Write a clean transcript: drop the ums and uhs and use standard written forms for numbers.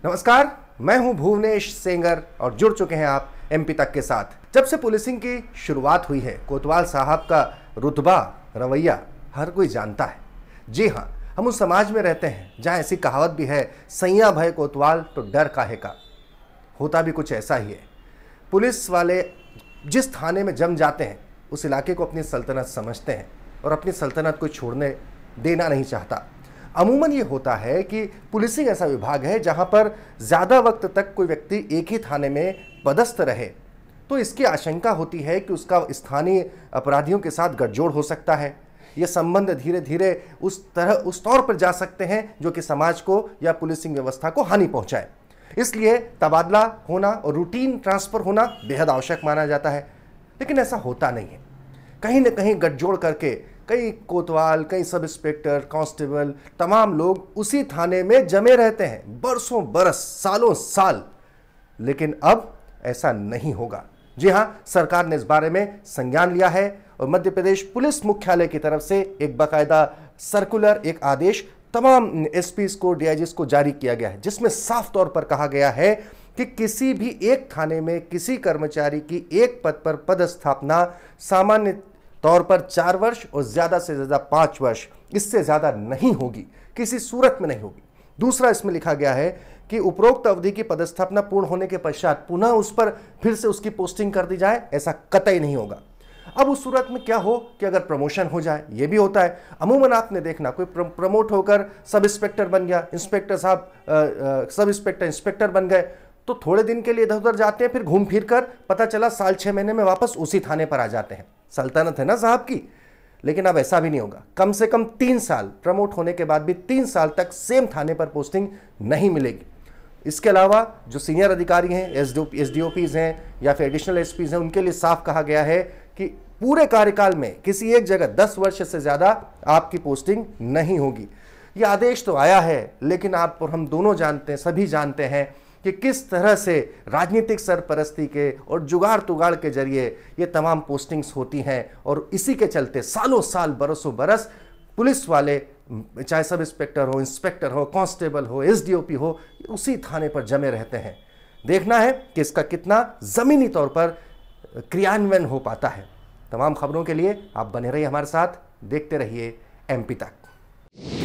नमस्कार, मैं हूं भुवनेश सेंगर और जुड़ चुके हैं आप एमपी तक के साथ। जब से पुलिसिंग की शुरुआत हुई है, कोतवाल साहब का रुतबा, रवैया हर कोई जानता है। जी हाँ, हम उस समाज में रहते हैं जहां ऐसी कहावत भी है, सैया भय कोतवाल तो डर काहे का। होता भी कुछ ऐसा ही है। पुलिस वाले जिस थाने में जम जाते हैं उस इलाके को अपनी सल्तनत समझते हैं और अपनी सल्तनत को छोड़ने देना नहीं चाहता। अमूमन ये होता है कि पुलिसिंग ऐसा विभाग है जहां पर ज़्यादा वक्त तक कोई व्यक्ति एक ही थाने में पदस्थ रहे तो इसकी आशंका होती है कि उसका स्थानीय अपराधियों के साथ गठजोड़ हो सकता है। ये संबंध धीरे धीरे उस तौर पर जा सकते हैं जो कि समाज को या पुलिसिंग व्यवस्था को हानि पहुंचाए। इसलिए तबादला होना और रूटीन ट्रांसफ़र होना बेहद आवश्यक माना जाता है, लेकिन ऐसा होता नहीं है। कहीं न कहीं गठजोड़ करके कई कोतवाल, कई सब इंस्पेक्टर, कांस्टेबल, तमाम लोग उसी थाने में जमे रहते हैं बरसों बरस, सालों साल। लेकिन अब ऐसा नहीं होगा। जी हां, सरकार ने इस बारे में संज्ञान लिया है और मध्य प्रदेश पुलिस मुख्यालय की तरफ से एक बाकायदा सर्कुलर, एक आदेश तमाम एसपीज को, डीआईजीज को जारी किया गया है, जिसमें साफ तौर पर कहा गया है कि किसी भी एक थाने में किसी कर्मचारी की एक पद पर पदस्थापना सामान्य तौर पर 4 वर्ष और ज़्यादा से ज़्यादा 5 वर्ष, इससे ज़्यादा नहीं होगी, किसी सूरत में नहीं होगी। दूसरा, इसमें लिखा गया है कि उपरोक्त अवधि की पदस्थापना पूर्ण होने के पश्चात पुनः उस पर फिर से उसकी पोस्टिंग कर दी जाए, ऐसा कतई नहीं होगा। अब उस सूरत में क्या हो कि अगर प्रमोशन हो जाए, ये भी होता है। अमूमन आपने देखना, कोई प्रमोट होकर सब इंस्पेक्टर बन गया, इंस्पेक्टर साहब सब इंस्पेक्टर इंस्पेक्टर बन गए, तो थोड़े दिन के लिए इधर उधर जाते हैं, फिर घूम फिर कर पता चला साल 6 महीने में वापस उसी थाने पर आ जाते हैं। सल्तनत है ना साहब की। लेकिन अब ऐसा भी नहीं होगा। कम से कम 3 साल, प्रमोट होने के बाद भी 3 साल तक सेम थाने पर पोस्टिंग नहीं मिलेगी। इसके अलावा जो सीनियर अधिकारी हैं, एसडीओपीज हैं या फिर एडिशनल एसपीज हैं, उनके लिए साफ कहा गया है कि पूरे कार्यकाल में किसी एक जगह 10 वर्ष से ज़्यादा आपकी पोस्टिंग नहीं होगी। ये आदेश तो आया है, लेकिन आप और हम दोनों जानते हैं, सभी जानते हैं कि किस तरह से राजनीतिक सरपरस्ती के और जुगाड़ तुगाड़ के जरिए ये तमाम पोस्टिंग्स होती हैं और इसी के चलते सालों साल, बरसों बरस पुलिस वाले, चाहे सब इंस्पेक्टर हो, इंस्पेक्टर हो, कांस्टेबल हो, एसडीओपी हो, उसी थाने पर जमे रहते हैं। देखना है कि इसका कितना ज़मीनी तौर पर क्रियान्वयन हो पाता है। तमाम खबरों के लिए आप बने रहिए हमारे साथ, देखते रहिए एमपी तक।